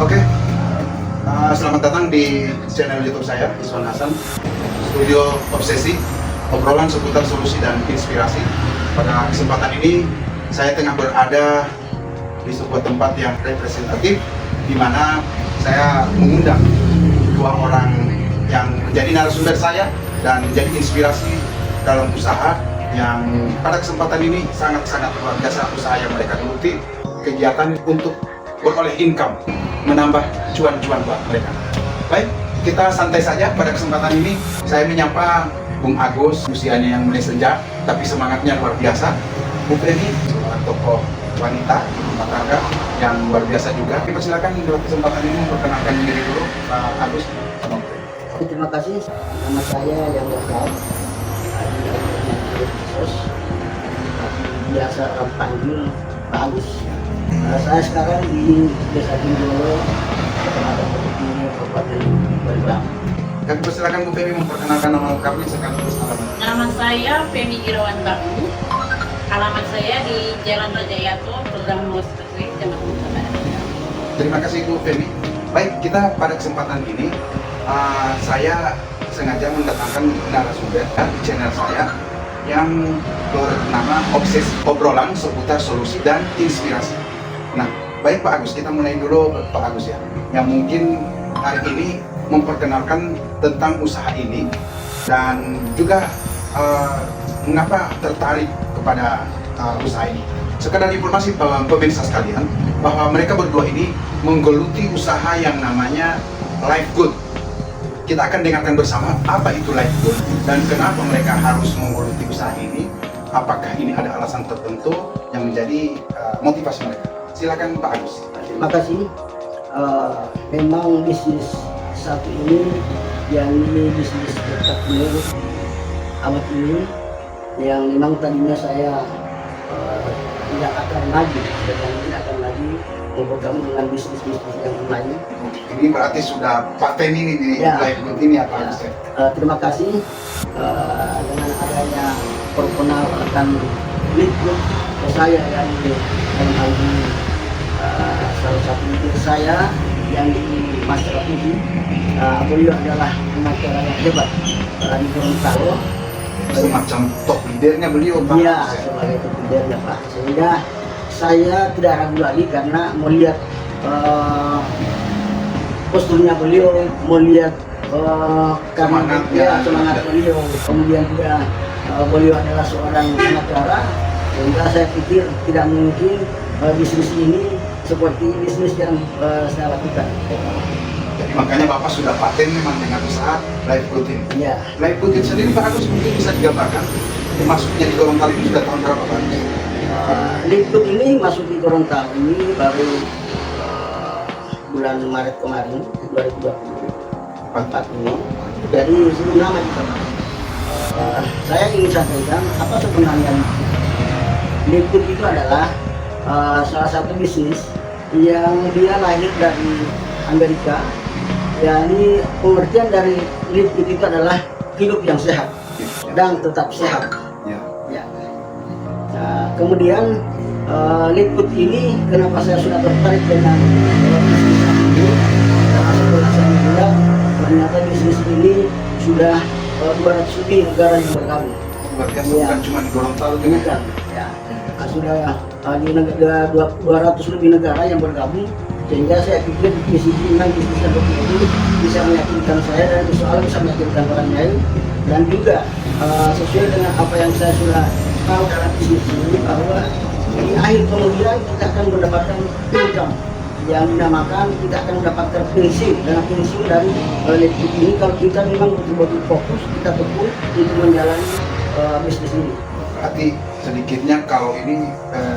Oke, selamat datang di channel YouTube saya, Iswan Hasan, Studio Obsesi, obrolan seputar solusi dan inspirasi. Pada kesempatan ini, saya tengah berada di sebuah tempat yang representatif, di mana saya mengundang dua orang yang menjadi narasumber saya dan menjadi inspirasi dalam usaha yang pada kesempatan ini sangat-sangat luar biasa usaha yang mereka geluti, kegiatan untuk beroleh income, menambah cuan-cuan buat mereka. Baik, kita santai saja pada kesempatan ini. Saya menyapa Bung Agus, usianya yang mulai senja, tapi semangatnya luar biasa. Bu Feni, seorang tokoh wanita, rumah tangga yang luar biasa juga. Silakan dalam kesempatan ini memperkenalkan diri dulu, Pak Agus. Terima kasih. Nama saya yang lengkap, biasa orang panggil Pak Agus. Saya sekarang di Desa Tindolo, Kecamatan Bukit, Kabupaten Barilang. Kami persilakan Bu Femi memperkenalkan nama lengkapnya sekaligus alamat. Nama saya Femi Irawan Baku. Alamat saya di Jalan Raja Yato, Perumahan Mos Pesri, Jakarta Barat. Terima kasih Bu Femi. Baik, kita pada kesempatan ini saya sengaja mendatangkan narasumber di channel saya yang bernama obrolan seputar solusi dan inspirasi. Nah, baik Pak Agus, kita mulai dulu Pak Agus ya, yang mungkin hari ini memperkenalkan tentang usaha ini dan juga mengapa tertarik kepada usaha ini. Sekedar informasi pemirsa sekalian, bahwa mereka berdua ini menggeluti usaha yang namanya Life Good. Kita akan dengarkan bersama apa itu Life Good dan kenapa mereka harus menggeluti usaha ini. Apakah ini ada alasan tertentu yang menjadi motivasi mereka? Silakan Pak Agus. Terima kasih. Memang bisnis satu ini, yang ini bisnis takmir amat ini, yang memang tadinya saya tidak akan lagi bergabung dengan bisnis-bisnis yang lain. Ini berarti sudah paten ini di Life Good ini ya Pak Agus ya? Terima kasih dengan adanya perkenalkan Life Good ke saya yang dalam hal ini salah satu leader saya yang di masyarakat ini. Beliau adalah pengacara yang hebat di Gorontalo. Semacam top leadernya beliau Pak. Iya, sebagai top leadernya Pak. Sehingga saya tidak ragu lagi karena melihat posturnya beliau, melihat semangat beliau, kemudian juga beliau adalah seorang pengacara, sehingga saya pikir tidak mungkin bisnis ini seperti bisnis yang saya lakukan. Jadi makanya Bapak sudah paten memang dengan usaha Life Good ini. Iya. Life Good ini sendiri Pak Agus mungkin bisa digambarkan masuknya di Gorontalo ini sudah tahun berapa Pak Agus? Life Good ini masuk di Gorontalo ini baru bulan Maret kemarin 2024 ini. Jadi sebelum lama juga Pak. Saya ingin sampaikan apa sebenarnya Life Good itu adalah salah satu bisnis yang dia lahir dari Amerika. Yakni pengertian dari Life Good itu adalah hidup yang sehat dan tetap sehat. Ya. Kemudian Life Good ini kenapa saya sudah tertarik dengan bisnis ini? Karena setelah saya melihat ternyata bisnis ini sudah 200 lebih negara yang bergabung. Bukan cuma di Gorontalo juga. Ya. Sudah di 200 lebih negara yang bergabung, sehingga saya pikir bisnis seperti ini bisa meyakinkan saya dan soal bisa meyakinkan orang lain, dan juga sesuai dengan apa yang saya sudah tahu dalam bisnis ini, bahwa di akhir kemudian kita akan mendapatkan income yang dinamakan kita akan mendapatkan pensiun, dana pensiun dari Life Good ini kalau kita memang betul-betul fokus, kita tekun untuk menjalani bisnis ini. Berarti sedikitnya kalau ini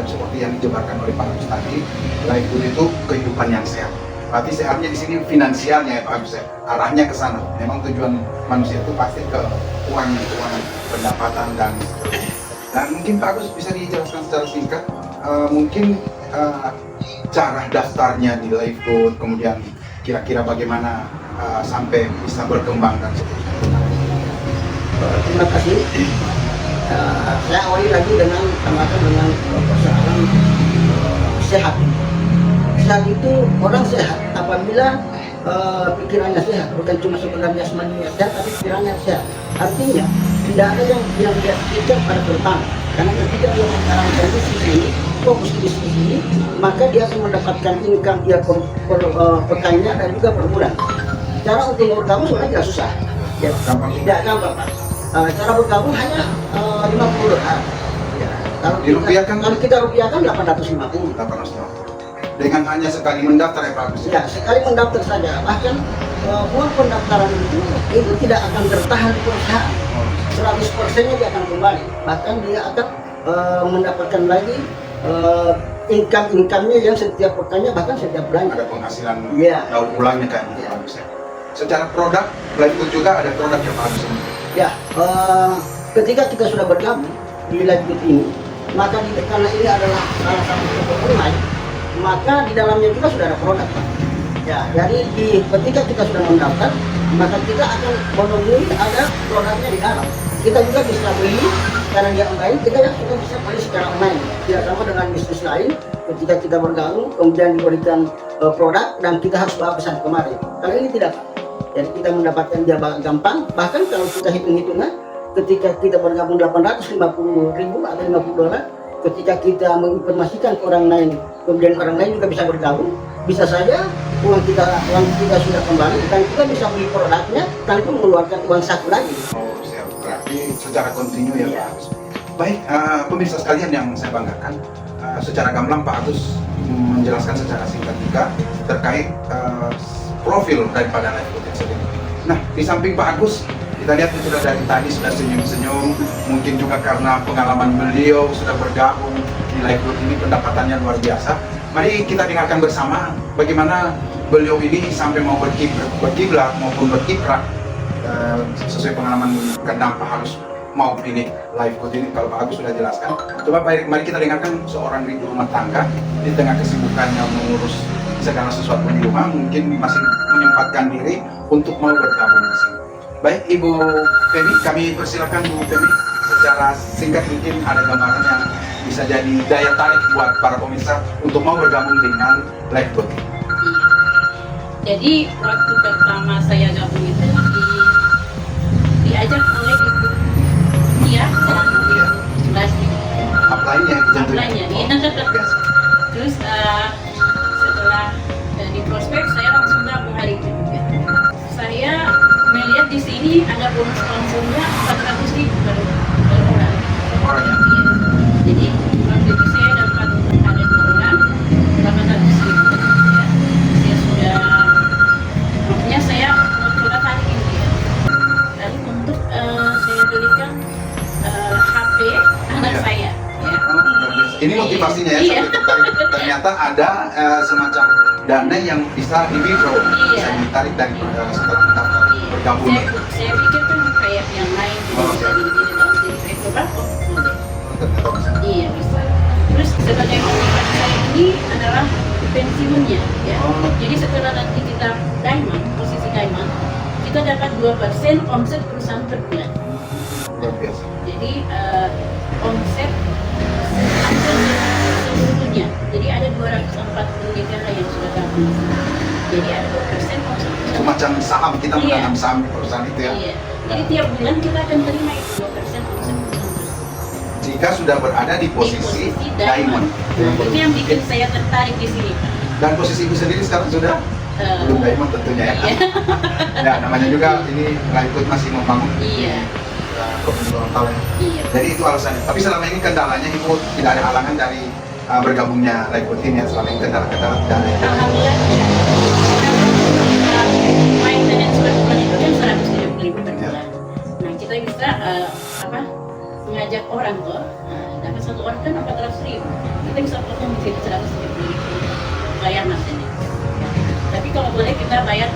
seperti yang dijabarkan oleh Pak Agus tadi, Life Good itu kehidupan yang sehat. Berarti sehatnya di sini finansialnya ya Pak Agus ya, arahnya ke sana. Memang tujuan manusia itu pasti ke keuangan, pendapatan dan seterusnya. Dan mungkin Pak Agus bisa dijelaskan secara singkat, mungkin cara daftarnya di Life Good, kemudian kira-kira bagaimana sampai bisa berkembang dan seterusnya. Terima kasih. Saya awali lagi dengan persoalan sehat. Sehat itu orang sehat, apa apabila pikirannya sehat, bukan cuma sekedar jasmaninya sehat, tapi pikirannya sehat. Artinya tidak ada yang dia pikirkan pada depan, karena ketika dia menjalankan bisnis ini, fokus di bisnis ini, maka dia akan mendapatkan income dia pekannya dan juga per bulan. Cara untuk bergabung sebenarnya tidak susah, ya, tidak gampang Pak. Cara bergabung hanya $50. Ya, kalau kita rupiahkan 850. Dengan hanya sekali mendaftar ya Pak Agus? Ya, sekali mendaftar saja. Bahkan uang pendaftaran itu tidak akan bertahan di perusahaan. 100%-nya dia akan kembali. Bahkan dia akan mendapatkan lagi income-nya yang setiap pekannya, bahkan setiap bulannya. Ada penghasilan daur ulangnya kan? Ya. Secara produk, Lifegood juga ada produk yang Pak Agus? Ya, ketika kita sudah bergabung di Lifegood ini, maka karena ini adalah salah satu toko online, maka di dalamnya juga sudah ada produk Pak. Ya, jadi ketika kita sudah mendaftar, maka kita akan menemui ada produknya di dalam. Kita juga bisa beli karena dia online, kita juga bisa beli secara online. Tidak sama dengan bisnis lain, ketika kita bergabung kemudian diberikan produk dan kita harus bawa pesan kemari. Kalau ini tidak, jadi kita mendapatkan dia gampang. Bahkan kalau kita hitung-hitungan, ketika kita bergabung 850.000 atau $50, ketika kita menginformasikan ke orang lain, kemudian orang lain juga bisa bergabung, bisa saja uang kita sudah kembali dan kita bisa beli produknya tanpa mengeluarkan uang saku lagi. Oh, siap. Berarti secara kontinu ya Pak Agus. Baik, pemirsa sekalian yang saya banggakan, secara gamblang Pak Agus menjelaskan secara singkat juga terkait profil daripada Lifegood sendiri. Nah, di samping Pak Agus, kita lihat sudah dari tadi sudah senyum-senyum, mungkin juga karena pengalaman beliau sudah bergabung di Lifegood ini, pendapatannya luar biasa. Mari kita dengarkan bersama bagaimana beliau ini sampai mau berkiblat maupun berkiprah sesuai pengalaman kenapa harus mau ini Lifegood ini. Kalau Pak Agus sudah jelaskan, coba mari kita dengarkan seorang ibu rumah tangga di tengah kesibukannya mengurus segala sesuatu di rumah, mungkin masih menyempatkan diri untuk mau bergabung di sini. Baik, Ibu Femi, kami persilakan Bu Femi, secara singkat mungkin ada gambaran yang bisa jadi daya tarik buat para pemirsa untuk mau bergabung dengan Lifegood. Jadi waktu pertama saya gabung itu diajak oleh ibu Nia dan ibu Lasti. Apply-nya Apply-nya, iya. Terus setelah di prospek saya langsung gabung hari itu juga. Saya melihat di sini ada bonus konsumnya 400.000 per orang. Iya. Jadi waktu itu saya dapat ada 2 orang 800.000. Ya. Saya sudah, maksudnya saya tertarik ini. Ya. Lalu untuk saya belikan HP anak saya. Ya. Ini motivasinya ya, Iya. sampai tertarik. Ternyata ada semacam dana yang bisa di-withdraw, bisa ditarik dari setelah kita bergabung. Saya pikir kan kayak yang lain bisa di berapa? Iya bisa. Terus sebagai motivasi saya ini adalah pensiunnya, ya. Jadi setelah nanti kita diamond, posisi diamond, kita dapat 2% omset perusahaan per bulan. Luar biasa. Jadi omset hampir seluruhnya. Jadi ada 240 negara yang sudah gabung. Jadi ada 2% omset perusahaan. Semacam saham, kita menanam saham di perusahaan itu ya. Iya. Jadi tiap bulan kita akan terima itu 2% omset perusahaan. Jika sudah berada di posisi diamond. Itu yang bikin saya tertarik di sini, Pak. Dan posisi ibu sendiri sekarang sudah belum diamond tentunya ya. Iya. Ya, namanya juga ini Lifegood masih membangun Iya. provinsi Gorontalo ya. Iya. Jadi itu alasannya. Tapi selama ini kendalanya ibu tidak ada halangan dari bergabungnya Lifegood ini ya, selama ini kendala-kendala tidak ada. Alhamdulillah. Maintenance per bulan itu kan 170.000 per bulan. Nah kita bisa mengajak orang tuh, dapat satu orang kan 400.000. Kita bisa potong di situ 170.000 bayar masanya. Tapi kalau boleh kita bayar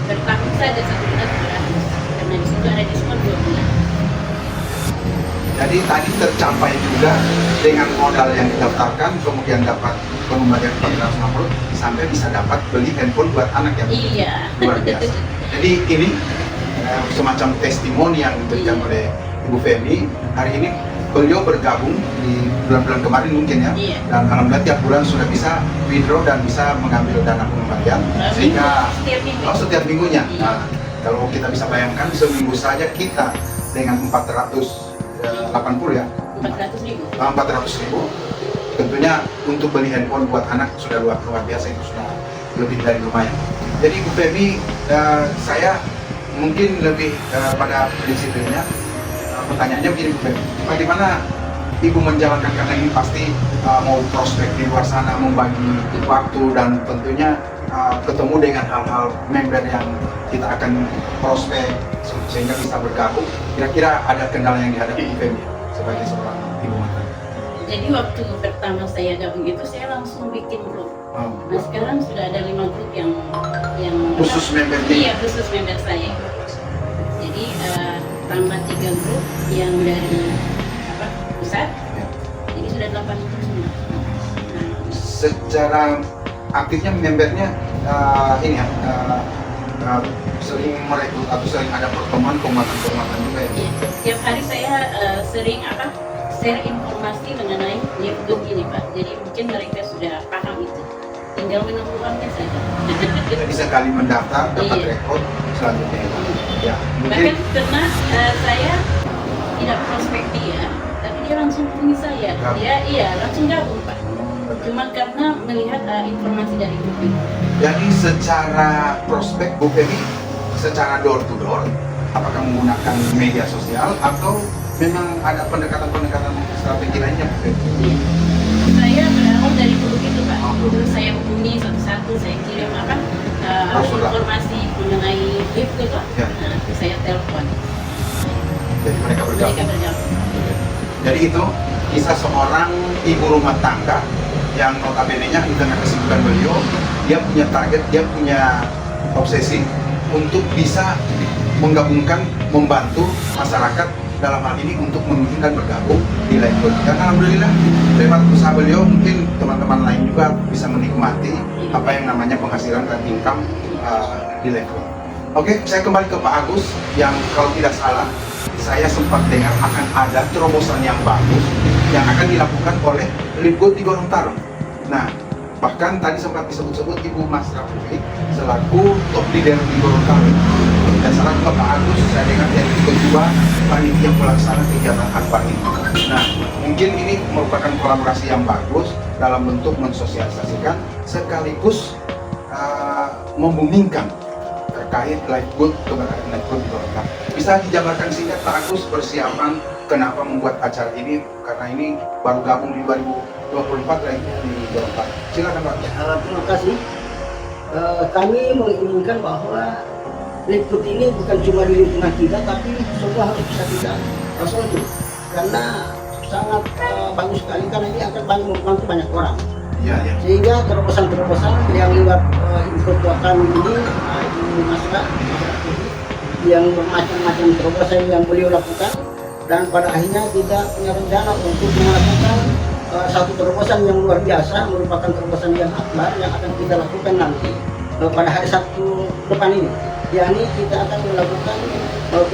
bertahun saja 1 bulan 200, karena di situ ada diskon 2 bulan. Jadi tadi tercapai juga dengan modal yang didaftarkan, kemudian dapat pengembalian 450 sampai bisa dapat beli handphone buat anak yang Iya. luar biasa. Jadi ini semacam testimoni yang diberikan oleh Ibu Femi. Hari ini beliau bergabung di bulan-bulan kemarin mungkin ya, Iya. dan alhamdulillah tiap bulan sudah bisa withdraw dan bisa mengambil dana pengembalian sehingga setiap minggu. setiap minggunya. Iya. Nah, kalau kita bisa bayangkan seminggu saja kita dengan 480 ya, 400.000. 400.000, tentunya untuk beli handphone buat anak sudah luar biasa, itu sudah lebih dari lumayan. Jadi Bu Feby, saya mungkin lebih pada prinsipnya, pertanyaannya begini Bu Feby, bagaimana Ibu menjalankan, karena ini pasti mau prospek di luar sana, membagi waktu dan tentunya ketemu dengan hal-hal member yang kita akan prospek sehingga bisa bergabung. Kira-kira ada kendala yang dihadapi Bu Feby sebagai seorang ibu rumah tangga? Jadi waktu pertama saya gabung itu saya langsung bikin grup. Oh. Nah sekarang sudah ada 5 grup yang Khusus member Iya, khusus member saya. Jadi tambah 3 grup yang dari pusat. Ya. Jadi sudah 8 grup semua. Nah, Secara aktifnya membernya ini ya, sering merekrut atau sering ada pertemuan penguatan juga ya. iya. Setiap hari saya sering share informasi mengenai live group ini Pak. Jadi mungkin mereka sudah paham itu. Tinggal menunggu uangnya saja. Jadi sekali mendaftar dapat Iya. rekrut selanjutnya ya. Bahkan Mungkin karena saya tidak prospek dia, tapi dia langsung hubungi saya. Gabung. Dia langsung gabung Pak. Cuma karena melihat informasi dari grup itu. jadi secara prospek Bu Feby secara door to door, apakah menggunakan media sosial atau memang ada pendekatan-pendekatan strategi lainnya Bu Feby? Saya berawal dari grup itu Pak. Oh, grup. Terus saya hubungi satu-satu, saya kirim Brosur. informasi mengenai live itu. Ya. Nah, terus saya telepon. Jadi mereka bergabung. Mereka bergabung. Jadi itu kisah seorang ibu rumah tangga yang notabene-nya di tengah kesibukan beliau, dia punya target, dia punya obsesi untuk bisa menggabungkan, membantu masyarakat dalam hal ini untuk memungkinkan bergabung di live group. Dan alhamdulillah lewat usaha beliau mungkin teman-teman lain juga bisa menikmati apa yang namanya penghasilan dan income di live group. Oke, saya kembali ke Pak Agus yang kalau tidak salah saya sempat dengar akan ada terobosan yang bagus yang akan dilakukan oleh Live di Gorontalo. Nah, bahkan tadi sempat disebut-sebut Ibu Mas Rafi selaku top leader di Gorontalo. Dan salah juga Pak Agus, saya dengar dari kedua panitia pelaksana kegiatan akbar ini. Nah, mungkin ini merupakan kolaborasi yang bagus dalam bentuk mensosialisasikan sekaligus membumingkan terkait live good keberadaan live good di Gorontalo. Bisa dijabarkan singkat Pak Agus persiapan kenapa membuat acara ini, karena ini baru gabung di 2024 live di Gorontalo. Silakan Pak. Terima kasih. Kami menginginkan bahwa live ini bukan cuma di lingkungan kita, tapi semua harus bisa kita rasakan itu. Karena sangat bagus sekali, karena ini akan banyak membantu banyak orang. Iya, iya. Sehingga terobosan-terobosan yang lewat info kami ini, di masyarakat yang macam-macam terobosan yang beliau lakukan, dan pada akhirnya kita punya rencana untuk melakukan satu terobosan yang luar biasa, merupakan terobosan yang akbar yang akan kita lakukan nanti pada hari Sabtu depan ini. Yakni kita akan melakukan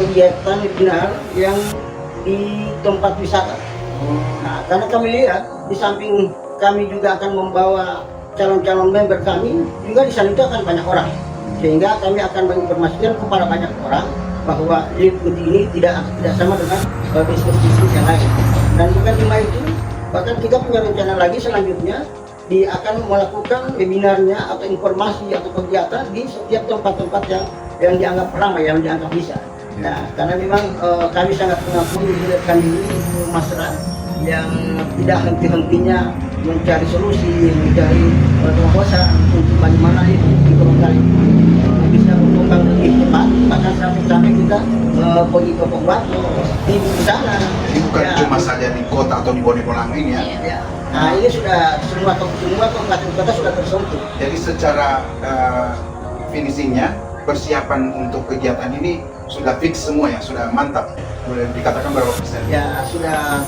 kegiatan webinar yang di tempat wisata. Nah, karena kami lihat di samping kami juga akan membawa calon-calon member kami, juga di sana itu akan banyak orang. Sehingga kami akan menginformasikan kepada banyak orang bahwa live ini tidak sama dengan bisnis-bisnis yang lain. Dan bukan cuma itu, bahkan kita punya rencana lagi selanjutnya akan melakukan webinarnya atau informasi atau kegiatan di setiap tempat-tempat yang dianggap ramai, yang dianggap bisa. Nah, karena memang kami sangat mengakui diri masyarakat yang tidak henti-hentinya mencari solusi, mencari terobosan untuk bagaimana itu di Gorontalo bisa berkembang lebih cepat, bahkan sampai kita pergi ke Pembato di sana. Jadi bukan cuma saja di kota atau di Bonepolango ini ya. Ya. Nah, ini sudah semua kabupaten kota sudah tersentuh. Jadi secara finishingnya, persiapan untuk kegiatan ini sudah fix semua ya, sudah mantap. Boleh dikatakan berapa persen? Ya, sudah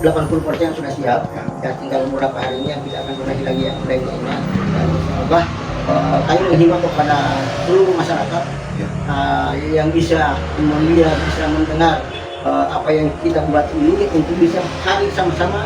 80% sudah siap. Ya, tinggal beberapa hari ini yang kita akan benahi lagi yang lainnya. Dan semoga kami menghimbau kepada seluruh masyarakat yang bisa melihat, bisa mendengar apa yang kita buat ini untuk bisa hadir sama-sama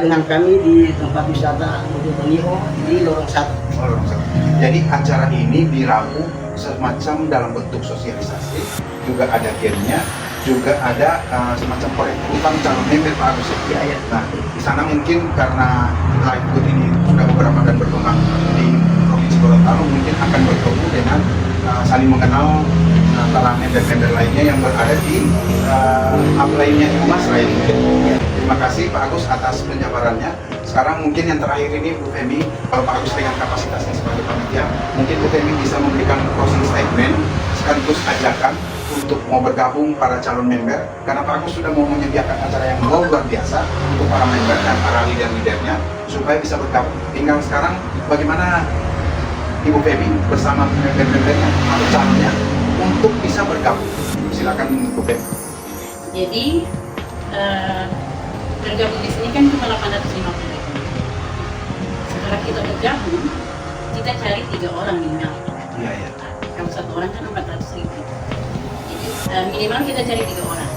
dengan kami di tempat wisata Botutonio di Lorong 1. Oh, Lorong 1. Jadi acara ini diramu semacam dalam bentuk sosialisasi, juga ada gamenya, juga ada semacam perekrutan calon member Pak Agus. Ya. Nah, di sana mungkin karena Live Good ini sudah beberapa dan berkembang di Provinsi Gorontalo, mungkin akan bertemu dengan saling mengenal antara member-member lainnya yang berada di upline-nya di Mas Rai. Terima kasih Pak Agus atas penjabarannya. Sekarang mungkin yang terakhir ini Bu Femi, kalau Pak Agus dengan kapasitasnya sebagai panitia, mungkin Bu Femi bisa memberikan closing statement sekaligus ajakan untuk mau bergabung para calon member, karena Pak Agus sudah mau menyediakan acara yang luar biasa untuk para member dan para leader-leadernya supaya bisa bergabung. Tinggal sekarang bagaimana Ibu Femi bersama member-membernya atau calonnya untuk bisa bergabung. Silakan Bu Femi. Jadi bergabung di sini kan cuma 850. Setelah kita bergabung, kita cari 3 orang minimal. Iya. Kalau 1 orang kan 400.000. Jadi minimal kita cari 3 orang.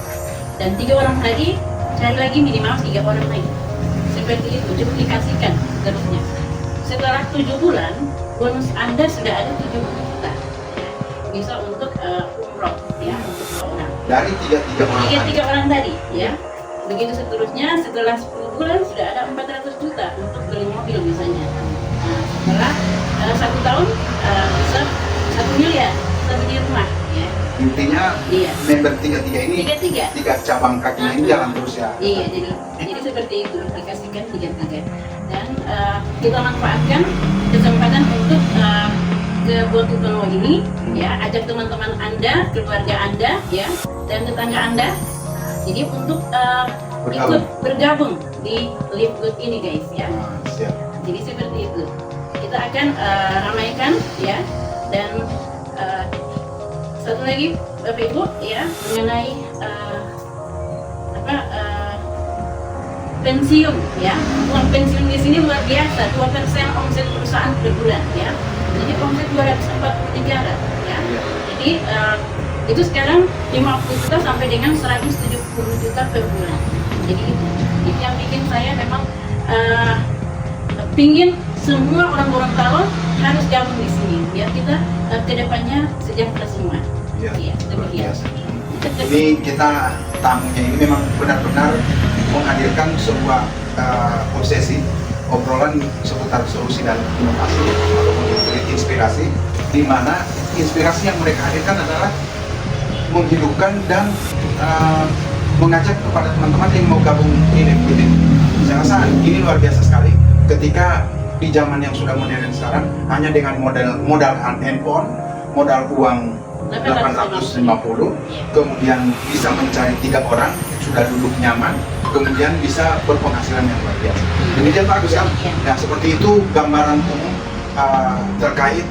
Dan 3 orang tadi cari lagi minimal 3 orang lagi. Seperti itu, duplikasikan seterusnya. Setelah 7 bulan, bonus Anda sudah ada 70 juta. Bisa untuk umroh, ya, untuk 2 orang. Dari tiga orang tadi. 3 orang tadi, ya. Begitu seterusnya, setelah 10 bulan sudah ada 400 juta untuk beli mobil misalnya. Nah, setelah 1 tahun bisa 1 miliar bisa beli rumah, ya. Intinya Iya. member tiga ini 3 cabang kakinya ini jalan terus ya. Iya, jadi seperti itu, aplikasikan 3. Dan kita manfaatkan kesempatan untuk ke Botutono ini, ya, ajak teman-teman Anda, keluarga Anda, ya, dan tetangga Anda. Jadi untuk ikut bergabung di Live Good ini, guys, ya. Siap. Jadi seperti itu. Kita akan ramaikan, ya, dan satu lagi Bapak Ibu, ya, mengenai pensiun, ya. Uang pensiun di sini luar biasa, 2% omset perusahaan per bulan, ya. Jadi omset 240 negara, ya. Jadi itu sekarang 50 juta sampai dengan 170 juta per bulan. Jadi itu yang bikin saya memang pingin semua orang Gorontalo harus gabung di sini biar kita kedepannya sejahtera semua. Iya, luar demikian. biasa. Ini kita tamunya ini memang benar-benar menghadirkan sebuah obsesi obrolan seputar solusi dan inovasi ataupun inspirasi, di mana inspirasi yang mereka hadirkan adalah menghidupkan dan mengajak kepada teman-teman yang mau gabung di Live Good ini. Saya rasa ini luar biasa sekali ketika di zaman yang sudah modern sekarang hanya dengan modal handphone, modal uang 850, kemudian bisa mencari 3 orang, sudah duduk nyaman, kemudian bisa berpenghasilan yang luar biasa. Demikian Pak Agus kan? Nah, seperti itu gambaran umum terkait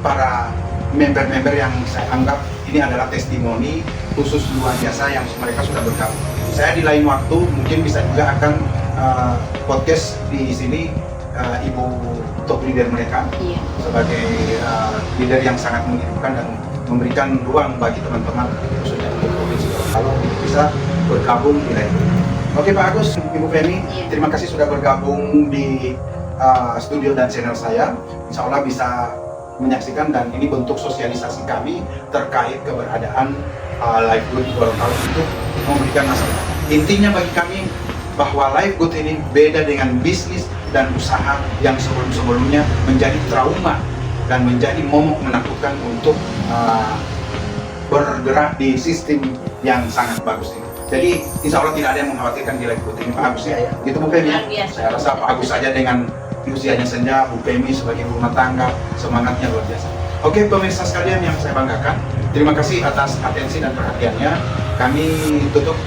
para member-member yang saya anggap ini adalah testimoni khusus luar biasa yang mereka sudah bergabung. Saya di lain waktu mungkin bisa juga akan podcast di sini Ibu top leader mereka sebagai leader yang sangat menghidupkan dan memberikan ruang bagi teman-teman khususnya untuk Provinsi Gorontalo bisa bergabung di Live Good. Oke Pak Agus, Ibu Femi, terima kasih sudah bergabung di studio dan channel saya. Insya Allah bisa menyaksikan dan ini bentuk sosialisasi kami terkait keberadaan Live Good di Gorontalo untuk memberikan masukan. Intinya bagi kami bahwa Live Good ini beda dengan bisnis dan usaha yang sebelum-sebelumnya menjadi trauma dan menjadi momok menakutkan untuk bergerak di sistem yang sangat bagus ini. Jadi insya Allah tidak ada yang mengkhawatirkan di Live Good ini Pak Agus ya. Gitu Bu Femi ya. Saya rasa Pak Agus saja dengan usianya senja, Bu Femi sebagai rumah tangga semangatnya luar biasa. Oke pemirsa sekalian yang saya banggakan, terima kasih atas atensi dan perhatiannya. Kami tutup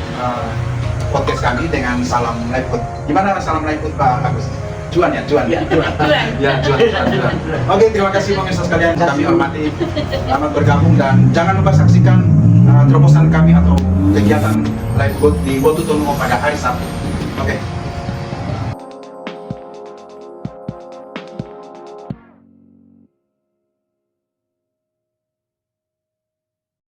podcast kami dengan salam Live Good. Gimana salam Live Good Pak Agus? Cuan ya, cuan. Ya, cuan. Ya, cuan. Oke, terima kasih pemirsa sekalian. Kami hormati, selamat bergabung dan jangan lupa saksikan terobosan kami atau kegiatan Live Good di Botutono pada hari Sabtu. Oke.